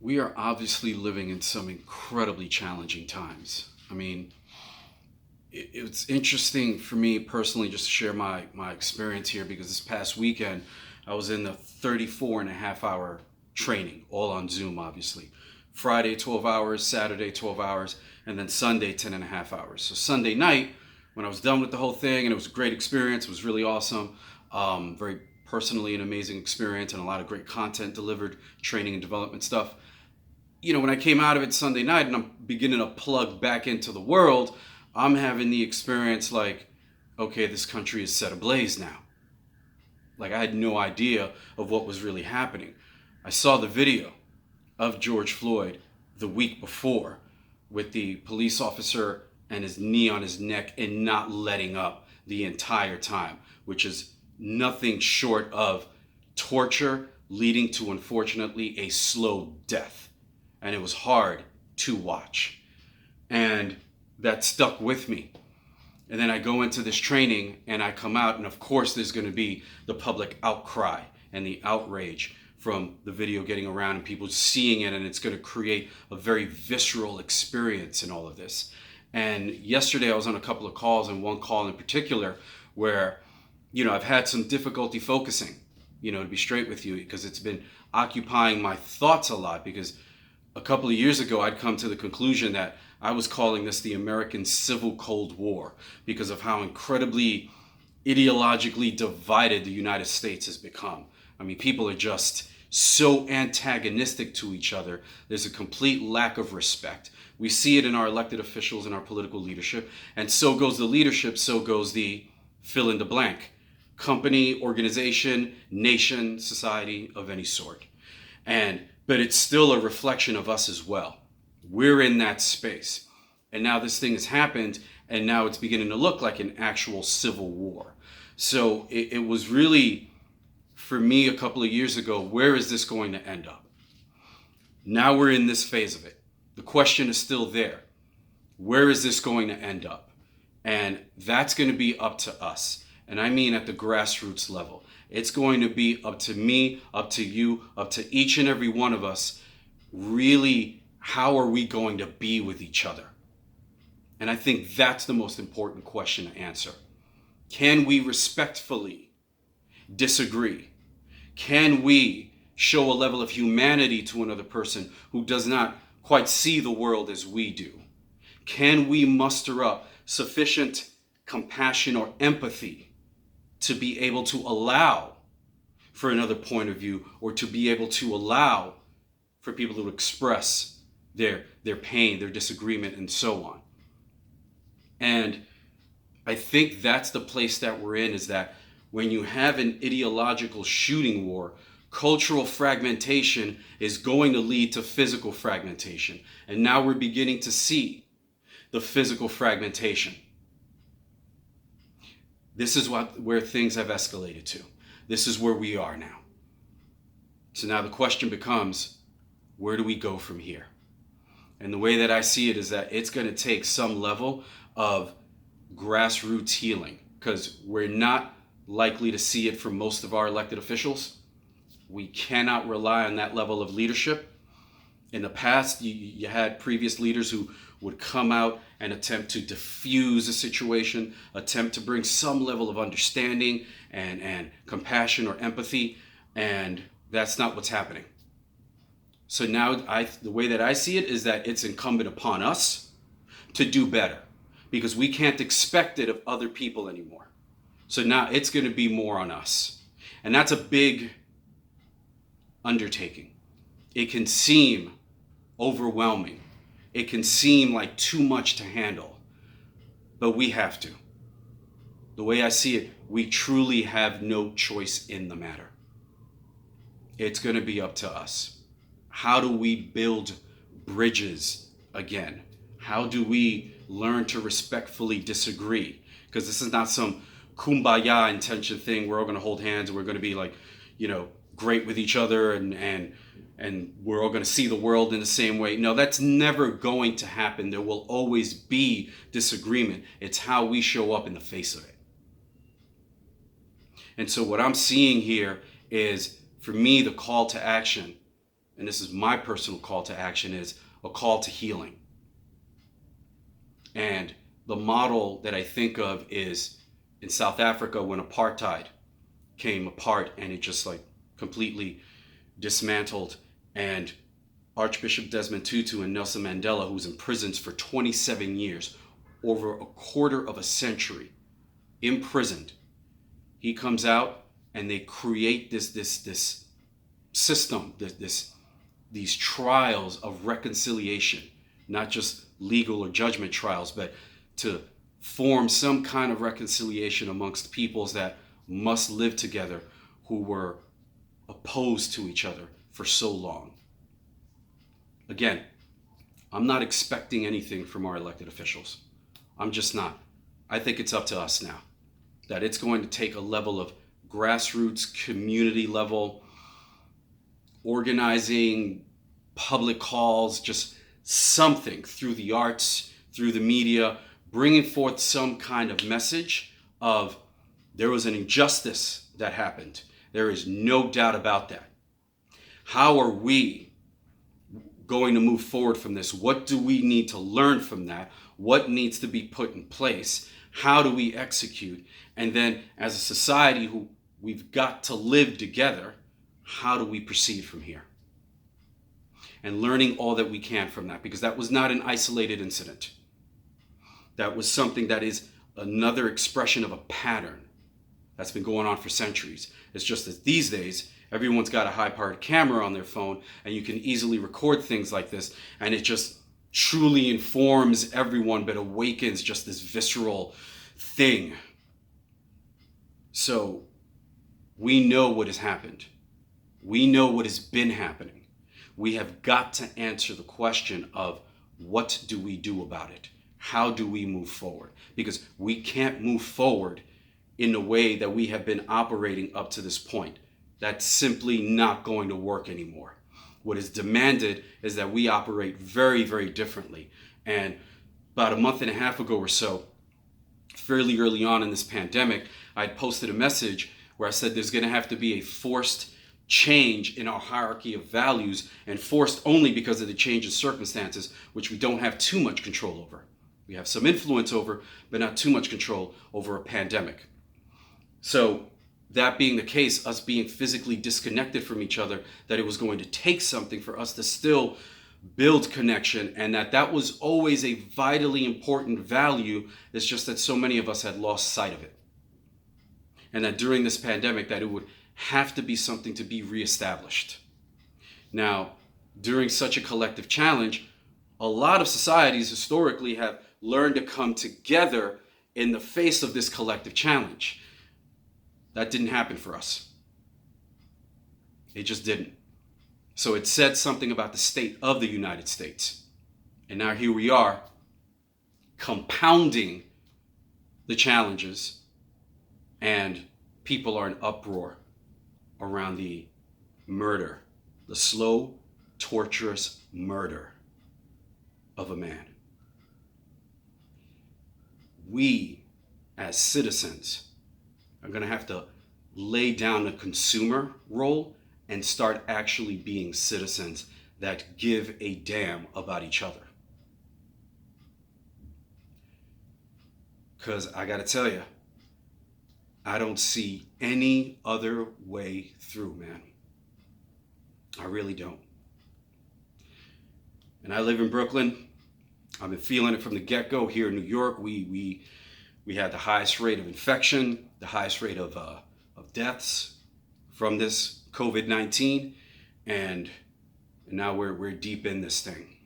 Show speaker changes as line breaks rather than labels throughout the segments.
We are obviously living in some incredibly challenging times. I mean, it's interesting for me personally just to share my experience here because this past weekend I was in the 34 and a half hour training, all on Zoom, obviously. Friday, 12 hours, Saturday, 12 hours, and then Sunday, 10 and a half hours. So Sunday night, when I was done with the whole thing, and it was a great experience, it was really awesome, very personally an amazing experience, and a lot of great content delivered, training and development stuff. When I came out of it Sunday night and I'm beginning to plug back into the world, I'm having the experience like, okay, this country is set ablaze now. Like, I had no idea of what was really happening. I saw the video of George Floyd the week before with the police officer and his knee on his neck and not letting up the entire time, which is nothing short of torture leading to, unfortunately, a slow death. And it was hard to watch. And that stuck with me. And then I go into this training and I come out, and of course there's going to be the public outcry and the outrage from the video getting around and people seeing it, and it's going to create a very visceral experience in all of this. And yesterday I was on a couple of calls, and one call in particular where, I've had some difficulty focusing, to be straight with you, because it's been occupying my thoughts a lot. Because a couple of years ago, I'd come to the conclusion that I was calling this the American Civil Cold War because of how incredibly ideologically divided the United States has become. I mean, people are just so antagonistic to each other. There's a complete lack of respect. We see it in our elected officials and our political leadership, and so goes the leadership, so goes the fill in the blank. Company, organization, nation, society of any sort. But it's still a reflection of us as well. We're in that space. And now this thing has happened, and now it's beginning to look like an actual civil war. So it was really, for me, a couple of years ago, where is this going to end up? Now we're in this phase of it. The question is still there. Where is this going to end up? And that's going to be up to us. And I mean at the grassroots level. It's going to be up to me, up to you, up to each and every one of us. Really, how are we going to be with each other? And I think that's the most important question to answer. Can we respectfully disagree? Can we show a level of humanity to another person who does not quite see the world as we do? Can we muster up sufficient compassion or empathy to be able to allow for another point of view, or to be able to allow for people to express their pain, their disagreement, and so on? And I think that's the place that we're in, is that when you have an ideological shooting war, cultural fragmentation is going to lead to physical fragmentation. And now we're beginning to see the physical fragmentation. This is where things have escalated to. This is where we are now. So now the question becomes, where do we go from here? And the way that I see it is that it's going to take some level of grassroots healing, because we're not likely to see it from most of our elected officials. We cannot rely on that level of leadership. In the past, you had previous leaders who would come out and attempt to diffuse a situation, attempt to bring some level of understanding and compassion or empathy, and that's not what's happening. So now the way that I see it is that it's incumbent upon us to do better, because we can't expect it of other people anymore. So now it's going to be more on us. And that's a big undertaking. It can seem overwhelming. It can seem like too much to handle, but we have to. The way I see it, we truly have no choice in the matter. It's going to be up to us. How do we build bridges again? How do we learn to respectfully disagree? Because this is not some kumbaya intention thing. We're all going to hold hands and we're going to be like, great with each other and we're all going to see the world in the same way. No, that's never going to happen. There will always be disagreement. It's how we show up in the face of it. And so what I'm seeing here is, for me, the call to action and this is my personal call to action, is a call to healing. And the model that I think of is in South Africa when apartheid came apart and it just like completely dismantled, and Archbishop Desmond Tutu and Nelson Mandela, who was imprisoned for 27 years, over a quarter of a century, imprisoned. He comes out and they create this system, these trials of reconciliation, not just legal or judgment trials, but to form some kind of reconciliation amongst peoples that must live together who were opposed to each other for so long. Again, I'm not expecting anything from our elected officials. I'm just not. I think it's up to us now. That it's going to take a level of grassroots, community level, organizing, public calls, just something through the arts, through the media, bringing forth some kind of message of there was an injustice that happened. There is no doubt about that. How are we going to move forward from this? What do we need to learn from that? What needs to be put in place? How do we execute? And then as a society who we've got to live together, how do we proceed from here? And learning all that we can from that, because that was not an isolated incident. That was something that is another expression of a pattern that's been going on for centuries. It's just that these days, everyone's got a high-powered camera on their phone, and you can easily record things like this, and it just truly informs everyone, but awakens just this visceral thing. So we know what has happened. We know what has been happening. We have got to answer the question of what do we do about it? How do we move forward? Because we can't move forward in the way that we have been operating up to this point. That's simply not going to work anymore. What is demanded is that we operate very, very differently. And about a month and a half ago or so, fairly early on in this pandemic, I posted a message where I said there's going to have to be a forced change in our hierarchy of values, and forced only because of the change in circumstances, which we don't have too much control over. We have some influence over, but not too much control over a pandemic. So that being the case, us being physically disconnected from each other, that it was going to take something for us to still build connection, and that was always a vitally important value. It's just that so many of us had lost sight of it. And that during this pandemic, that it would have to be something to be reestablished. Now, during such a collective challenge, a lot of societies historically have learned to come together in the face of this collective challenge. That didn't happen for us. It just didn't. So it said something about the state of the United States. And now here we are, compounding the challenges, and people are in uproar around the murder, the slow, torturous murder of a man. We, as citizens, are going to have to lay down a consumer role and start actually being citizens that give a damn about each other. Because I got to tell you, I don't see any other way through, man. I really don't. And I live in Brooklyn. I've been feeling it from the get-go. Here in New York, we had the highest rate of infection, the highest rate of deaths from this COVID-19, and now we're deep in this thing.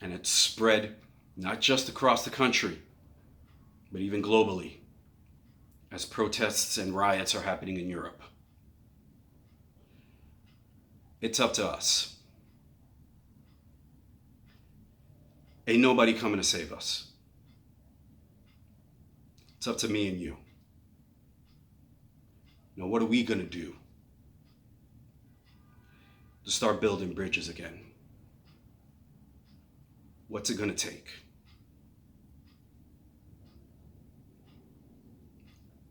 And it's spread not just across the country, but even globally, as protests and riots are happening in Europe. It's up to us. Ain't nobody coming to save us. It's up to me and you. Now, what are we going to do to start building bridges again? What's it going to take?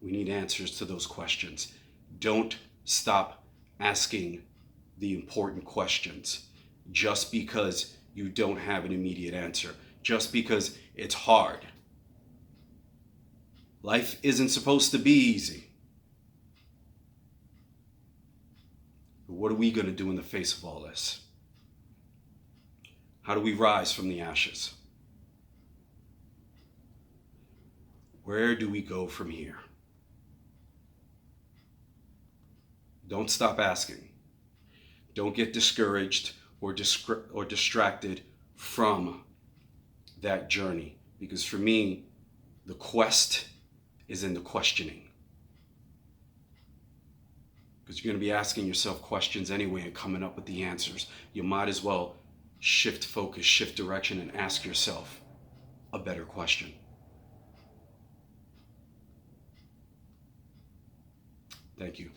We need answers to those questions. Don't stop asking the important questions just because you don't have an immediate answer, just because it's hard. Life isn't supposed to be easy. But what are we going to do in the face of all this? How do we rise from the ashes? Where do we go from here? Don't stop asking. Don't get discouraged or distracted from that journey. Because for me, the quest is in the questioning. Because you're going to be asking yourself questions anyway and coming up with the answers. You might as well shift focus, shift direction, and ask yourself a better question. Thank you.